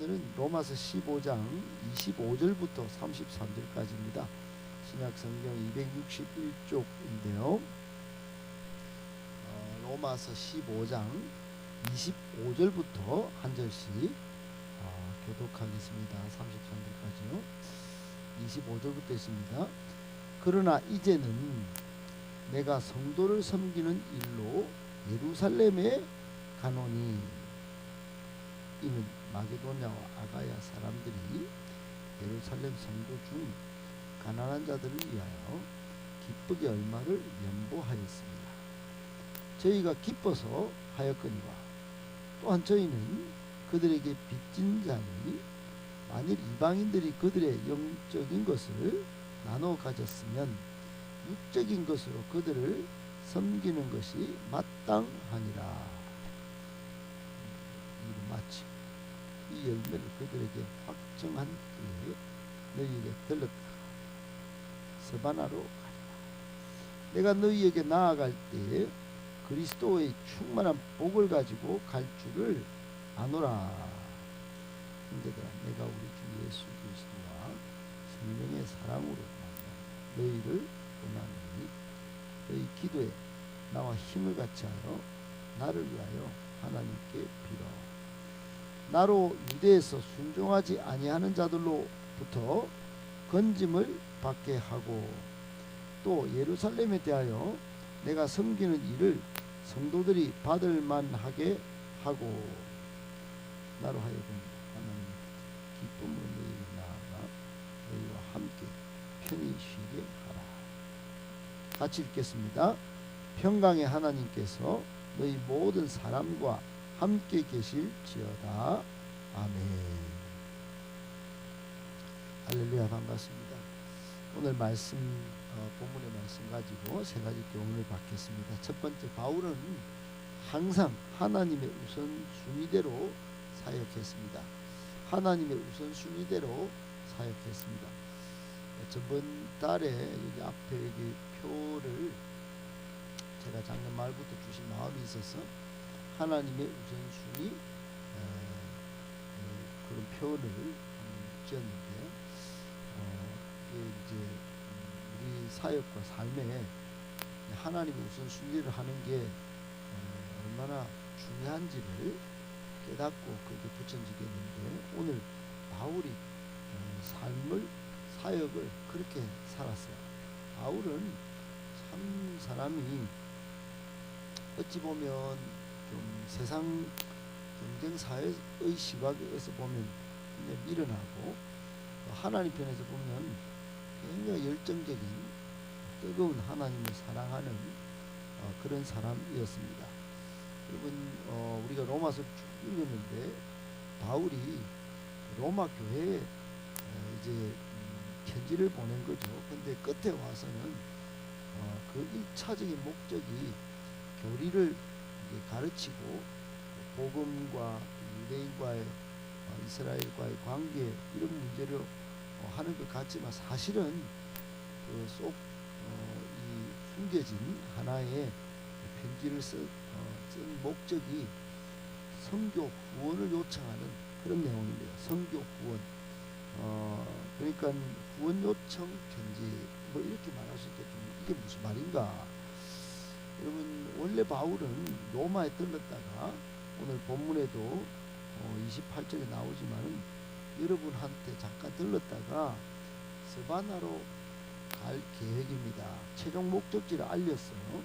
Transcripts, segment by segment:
오늘은 로마서 15장 25절부터 33절까지입니다. 신약성경 261쪽인데요. 로마서 15장 25절부터 한 절씩 교독하겠습니다. 33절까지요. 25절부터 있습니다. 그러나 이제는 내가 성도를 섬기는 일로 예루살렘에 가노니, 이는 마게도냐와 아가야 사람들이 예루살렘 성도 중 가난한 자들을 위하여 기쁘게 얼마를 연보하였습니다. 저희가 기뻐서 하였거니와 또한 저희는 그들에게 빚진 자니, 만일 이방인들이 그들의 영적인 것을 나눠 가졌으면 육적인 것으로 그들을 섬기는 것이 마땅하니라. 마치 이 열매를 그들에게 확정한 때에 너희에게 들렀다. 서바나로 가리라. 내가 너희에게 나아갈 때에 그리스도의 충만한 복을 가지고 갈 줄을 아노라. 형제들아, 내가 우리 주 예수 그리스도와 성령의 사랑으로 너희를 원하노니 너희 기도에 나와 힘을 같이 하여 나를 위하여 하나님께 빌어. 나로 유대에서 순종하지 아니하는 자들로부터 건짐을 받게 하고, 또 예루살렘에 대하여 내가 섬기는 일을 성도들이 받을 만하게 하고, 나로 하여금 하나님 기쁨으로 너희에게 나아가 너희와 함께 편히 쉬게 하라. 같이 읽겠습니다. 평강의 하나님께서 너희 모든 사람과 함께 계실지어다. 아멘. 할렐루야. 반갑습니다. 오늘 말씀, 본문의 말씀 가지고 세 가지 교훈을 받겠습니다. 첫 번째, 바울은 항상 하나님의 우선순위대로 사역했습니다. 하나님의 우선순위대로 사역했습니다. 저번 달에 여기 앞에 여기 표를 제가 작년 말부터 주신 마음이 있어서 하나님의 우선순위 그런 표현을 지었는데, 이게 이제 우리 사역과 삶에 하나님의 우선순위를 하는 게 얼마나 중요한지를 깨닫고 그렇게 붙여지겠는데, 오늘 바울이 삶을, 사역을 그렇게 살았어요. 바울은 참 사람이 어찌 보면 좀 세상 경쟁 사회의 시각에서 보면 굉장히 미련하고, 하나님 편에서 보면 굉장히 열정적인 뜨거운 하나님을 사랑하는 그런 사람이었습니다. 여러분, 우리가 로마서를 쭉 읽었는데 바울이 로마 교회에 이제 편지를 보낸 거죠. 근데 끝에 와서는 그 1차적인 목적이 교리를 가르치고 복음과 유대인과의 이스라엘과의 관계, 이런 문제를 하는 것 같지만, 사실은 그 속 이 숨겨진 하나의 편지를 쓴 목적이 선교 후원을 요청하는 그런 내용인데요. 선교 후원, 그러니까 후원 요청 편지, 뭐 이렇게 말할 수 있겠죠. 이게 무슨 말인가? 여러분, 원래 바울은 로마에 들렀다가, 오늘 본문에도 28절에 나오지만은 여러분한테 잠깐 들렀다가 스바나로 갈 계획입니다. 최종 목적지를 알렸어요.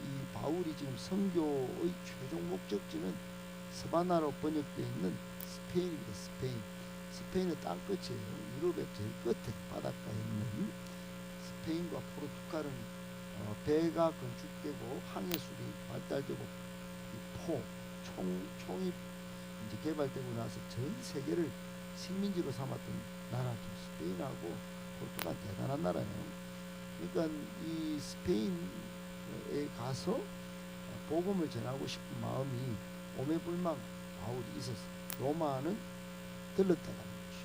이 바울이 지금 선교의 최종 목적지는 스바나로 번역되어 있는 스페인입니다. 스페인은 땅끝이에요. 유럽의 제일 끝에 바닷가에 있는 스페인과 포르투갈은 배가 건축되고 항해술이 발달되고 총이 이제 개발되고 나서 전 세계를 식민지로 삼았던 나라죠. 스페인하고 포르투갈 대단한 나라예요. 그러니까 이 스페인에 가서 복음을 전하고 싶은 마음이 오매불망 바울이 있었어요. 로마는 들렀다 가는 거죠.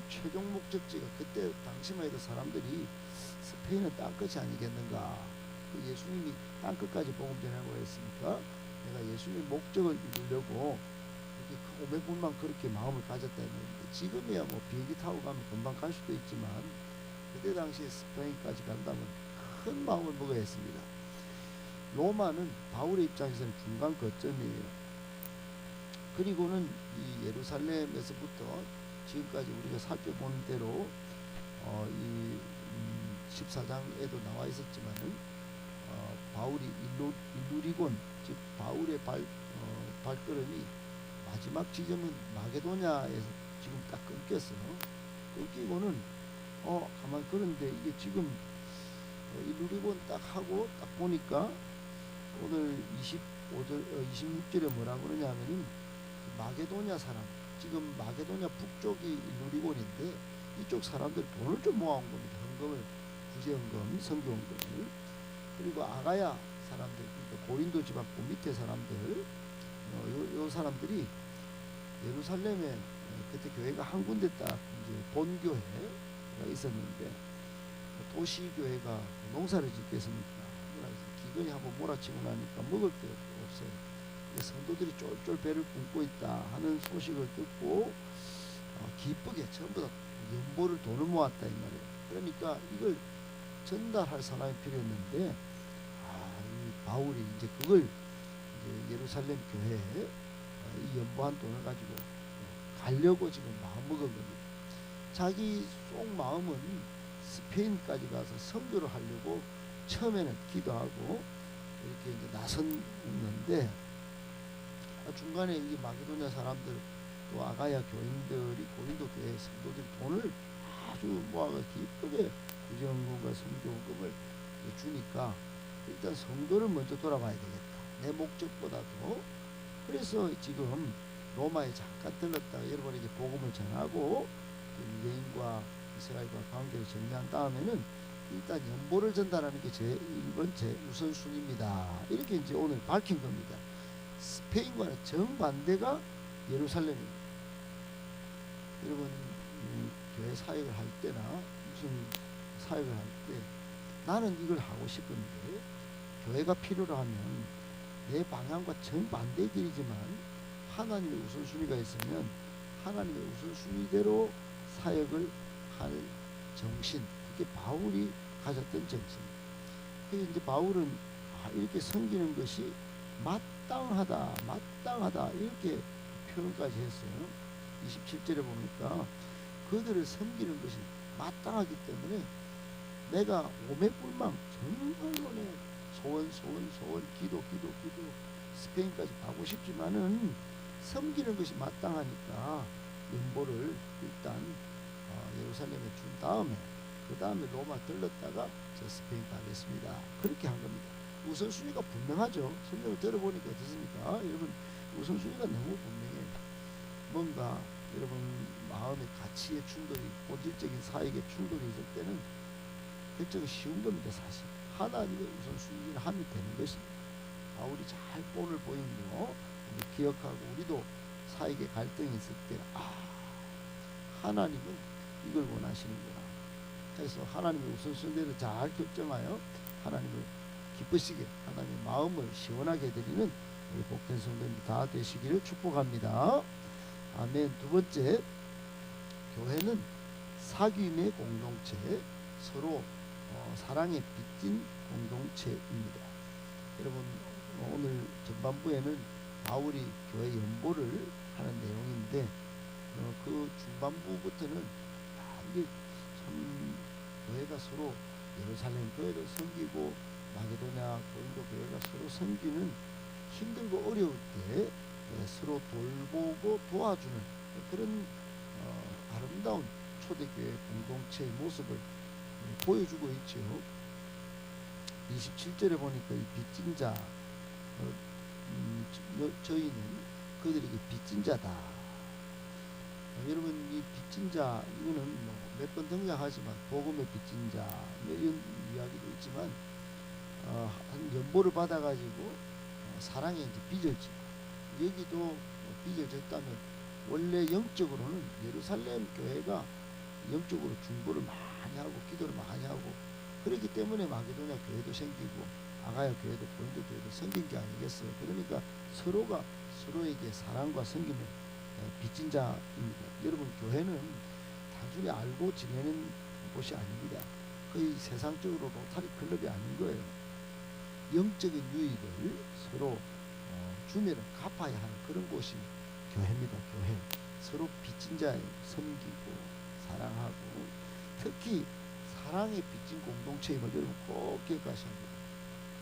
최종 목적지가, 그때 당시만 해도 사람들이 스페인은 땅끝이 아니겠는가, 예수님이 땅끝까지 복음 전하고 했으니까 내가 예수님의 목적을 이루려고 이렇게 500분만 그렇게 마음을 가졌다는 건데, 지금이야 뭐 비행기 타고 가면 금방 갈 수도 있지만 그때 당시에 스페인까지 간다면 큰 마음을 먹어야 했습니다. 로마는 바울의 입장에서는 중간 거점이에요. 그리고는 이 예루살렘에서부터 지금까지 우리가 살펴보는 대로 이 14장에도 나와 있었지만은 바울이 일루리곤, 즉 바울의 발걸음이 마지막 지점은 마게도냐에서 지금 딱 끊겼어요. 끊기고는 가만, 그런데 이게 지금 일루리곤 딱 하고 딱 보니까 오늘 26절에 뭐라 그러냐면은 마게도냐 사람, 지금 마게도냐 북쪽이 일루리곤인데 이쪽 사람들 돈을 좀 모아온 겁니다. 헌금을, 구제헌금, 선교헌금을. 그리고 아가야 사람들, 그러니까 고린도 지방 그 밑에 사람들, 요 사람들이 예루살렘에 그때 교회가 한 군데 딱 이제 본교회가 있었는데, 도시교회가 농사를 짓겠습니까? 그래서 기근이 한번 몰아치고 나니까 먹을 게 없어요. 성도들이 쫄쫄 배를 굶고 있다 하는 소식을 듣고 기쁘게 전부 다 연보를 돈을 모았다 이 말이에요. 그러니까 이걸 전달할 사람이 필요했는데 이 바울이 이제 그걸 이제 예루살렘 교회에 이 연보한 돈을 가지고 가려고 지금 마음먹은 겁니다. 자기 속 마음은 스페인까지 가서 선교를 하려고 처음에는 기도하고 이렇게 이제 나섰는데, 중간에 이 마게도냐 사람들 또 아가야 교인들이 고린도 교회 성도들이 돈을 아주 모아서 기쁘게 구제헌금과 선교헌금을 주니까 일단 성도를 먼저 돌아봐야 되겠다, 내 목적보다도. 그래서 지금 로마에 잠깐 들렀다가 여러분에게 복음을 전하고 유대인과 이스라엘과 관계를 정리한 다음에는 일단 연보를 전달하는 게 제 1번 제 우선순위입니다. 이렇게 이제 오늘 밝힌 겁니다. 스페인과는 정반대가 예루살렘입니다. 여러분 교회 사역을 할 때나 무슨 사역을 할 때 나는 이걸 하고 싶은데 교회가 필요로 하면 내 방향과 정반대의 길이지만 하나님의 우선순위가 있으면 하나님의 우선순위대로 사역을 할 정신, 그게 바울이 가졌던 정신. 그래서 이제 바울은 이렇게 섬기는 것이 마땅하다 이렇게 표현까지 했어요. 27절에 보니까 그들을 섬기는 것이 마땅하기 때문에 내가 오매불망 정말로 소원 기도 스페인까지 가고 싶지만은 섬기는 것이 마땅하니까 연보를 일단 예루살렘에 준 다음에 그 다음에 로마 들렀다가 저 스페인 가겠습니다. 그렇게 한 겁니다. 우선순위가 분명하죠. 설명을 들어보니까 어떻습니까? 여러분 우선순위가 너무 분명해요. 뭔가 여러분 마음의 가치의 충돌이, 본질적인 사역의 충돌이 있을 때는 결정이 쉬운 겁니다. 사실 하나님의 우선순위를 하면 되는 것입니다. 바울이 잘 본을 보인 거 기억하고 우리도 사역의 갈등이 있을 때 하나님은 이걸 원하시는구나 해서 하나님의 우선순위를 잘 결정하여 하나님을 기쁘시게 하나님의 마음을 시원하게 해드리는 우리 복된 성도님 다 되시기를 축복합니다. 아멘. 두 번째, 교회는 사귐의 공동체, 서로 사랑에 빚진 공동체입니다. 여러분 오늘 전반부에는 바울이 교회 연보를 하는 내용인데 그 중반부부터는 이게 참 교회가 서로 예루살렘 교회를 섬기고 마게도냐 고린도 교회가 서로 섬기는 힘들고 어려울 때 서로 돌보고 도와주는 그런 아름다운 초대교회 공동체의 모습을 보여주고 있죠. 27절에 보니까 이 빚진 자, 저희는 그들에게 빚진 자다. 여러분 이 빚진 자 이거는 몇 번 등장하지만 복음의 빚진 자 이런 이야기도 있지만 한 연보를 받아가지고 사랑에 이제 빚을 지고 여기도 빚을 졌다면 원래 영적으로는 예루살렘 교회가 영적으로 중보를 많이 하고 기도를 많이 하고 그렇기 때문에 마게도냐 교회도 생기고 아가야 교회도 고린도 교회도 생긴 게 아니겠어요. 그러니까 서로가 서로에게 사랑과 섬김을 빚진 자입니다. 여러분, 교회는 단순히 알고 지내는 곳이 아닙니다. 거의 세상적으로 로타리 클럽이 아닌 거예요. 영적인 유익을 서로 주면 갚아야 하는 그런 곳이 교회입니다. 교회. 서로 빚진 자에 섬기고 사랑하고, 특히 사랑의 빚진 공동체임을 여러분 꼭 기억하셔야 합니다.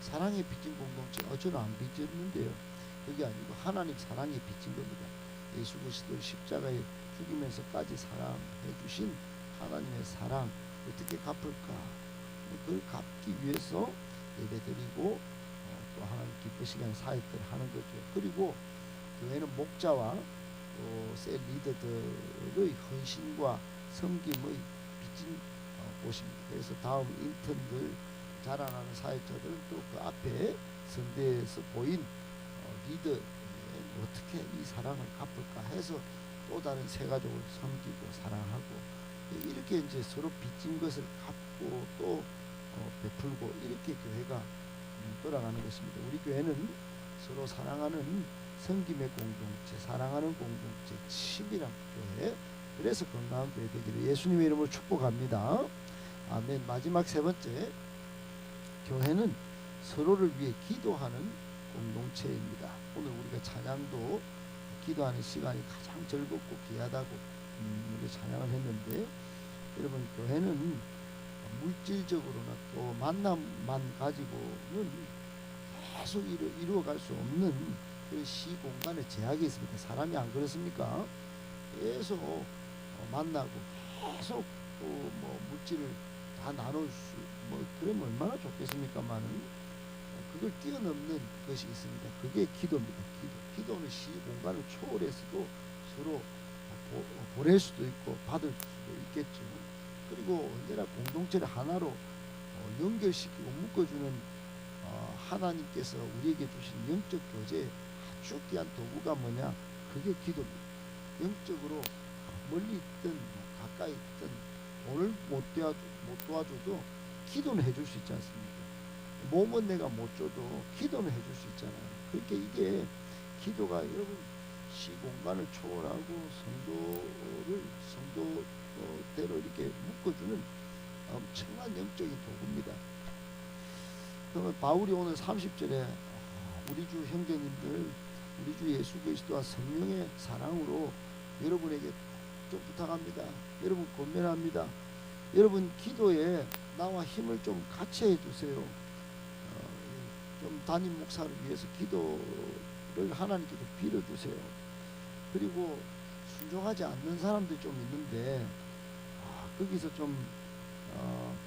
사랑의 빚진 공동체, 저는 안 빚졌는데요. 그게 아니고 하나님 사랑이 빚진 겁니다. 예수 그리스도를 십자가에 죽이면서까지 사랑해 주신 하나님의 사랑 어떻게 갚을까? 그걸 갚기 위해서 예배드리고 또 하나님 기쁘시게 하는 사역들을 하는 거죠. 그리고 교회는 목자와 또 셀 리더들의 헌신과 섬김의 빚진 곳입니다. 그래서 다음 인턴들, 자라나는 사역자들은 또 그 앞에 선대에서 보인 리더 어떻게 이 사랑을 갚을까 해서 또 다른 새 가족을 섬기고 사랑하고, 이렇게 이제 서로 빚진 것을 갚고 또 베풀고, 이렇게 교회가 돌아가는 것입니다. 우리 교회는 서로 사랑하는 섬김의 공동체, 사랑하는 공동체, 친밀한 교회, 그래서 건강한 교회 되기를 예수님의 이름으로 축복합니다. 아멘. 마지막 세 번째, 교회는 서로를 위해 기도하는 공동체입니다. 오늘 우리가 찬양도 기도하는 시간이 가장 즐겁고 귀하다고 우리 찬양을 했는데, 여러분, 교회는 물질적으로나 또 만남만 가지고는 계속 이루어갈 수 없는 그런 시공간의 제약이 있습니다. 사람이 안 그렇습니까? 계속 만나고 계속 뭐 물질을 다 나눌 수, 그러면 얼마나 좋겠습니까만은 그걸 뛰어넘는 것이 있습니다. 그게 기도입니다. 기도는 시공간을 초월해서도 서로 보낼 수도 있고 받을 수도 있겠죠. 그리고 언제나 공동체를 하나로 연결시키고 묶어주는 하나님께서 우리에게 주신 영적 교제의 아주 귀한 도구가 뭐냐? 그게 기도입니다. 영적으로 멀리 있든 가까이 있든 돈을 못 도와줘도 기도는 해줄 수 있지 않습니까? 몸은 내가 못 줘도 기도는 해줄 수 있잖아요. 그렇게 이게 기도가 여러분 시공간을 초월하고 성도대로 이렇게 묶어주는 엄청난 영적인 도구입니다. 그러면 바울이 오늘 30절에 우리 주 형제님들, 우리 주 예수 그리스도와 성령의 사랑으로 여러분에게 좀 부탁합니다. 여러분 권면합니다. 여러분 기도에 나와 힘을 좀 같이 해주세요. 좀 담임 목사를 위해서 기도를 하나님께서 빌어주세요. 그리고 순종하지 않는 사람들이 좀 있는데 거기서 좀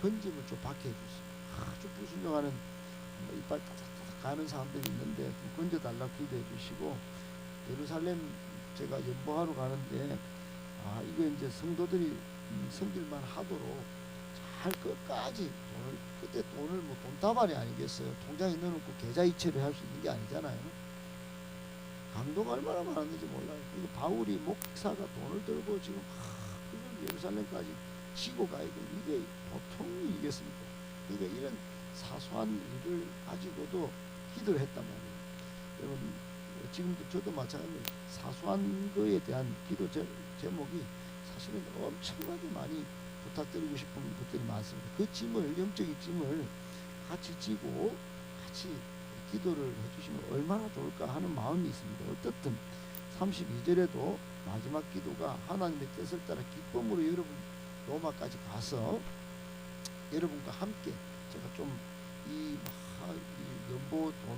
건짐을 좀 받게 해주세요. 아주 불순종하는 이빨 탁탁탁 가는 사람들이 있는데 좀 건져달라고 기도해 주시고, 예루살렘 제가 연보하러 가는데 이거 이제 성도들이 섬길만 하도록 잘 끝까지 그때 돈을 돈다발이 아니겠어요. 통장에 넣어놓고 계좌 이체를 할 수 있는 게 아니잖아요. 강도가 얼마나 많았는지 몰라요. 이거 바울이 목사가 돈을 들고 지금 그걸 예루살렘까지 지고 가야 돼. 이게 보통 일이겠습니까? 그러니까 이런 사소한 일을 가지고도 기도를 했단 말이에요. 여러분, 지금도 저도 마찬가지로 사소한 거에 대한 기도 제목이 사실은 엄청나게 많이 부탁드리고 싶은 것들이 많습니다. 그 짐을, 영적인 짐을 같이 지고 같이 기도를 해주시면 얼마나 좋을까 하는 마음이 있습니다. 어떻든 32절에도 마지막 기도가 하나님의 뜻을 따라 기쁨으로 여러분 로마까지 가서 여러분과 함께 제가 좀 이 연보 돈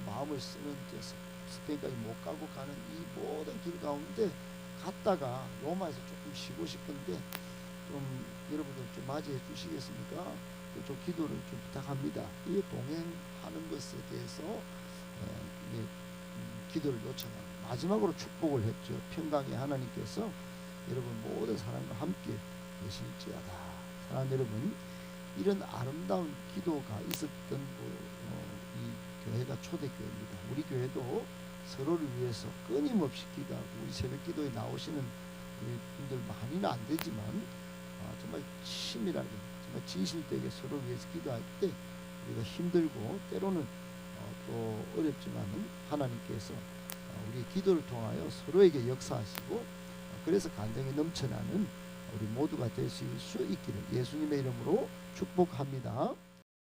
마음을 쓰는 스페인까지 못 가고 가는 이 모든 길 가운데 갔다가 로마에서 조금 쉬고 싶은데 좀 여러분들 좀 맞이해 주시겠습니까? 좀 기도를 좀 부탁합니다. 이 동행하는 것에 대해서 기도를 요청합니다. 마지막으로 축복을 했죠. 평강의 하나님께서 여러분 모든 사람과 함께 계실지어다. 사랑하는 여러분, 이런 아름다운 기도가 있었던 이 교회가 초대교회입니다. 우리 교회도 서로를 위해서 끊임없이 기도하고, 우리 새벽 기도에 나오시는 우리 분들 많이는 안 되지만 정말 치밀하게, 정말 진실되게 서로를 위해서 기도할 때 우리가 힘들고 때로는 또 어렵지만 하나님께서 우리 기도를 통하여 서로에게 역사하시고 그래서 간증이 넘쳐나는 우리 모두가 되실 수 있기를 예수님의 이름으로 축복합니다.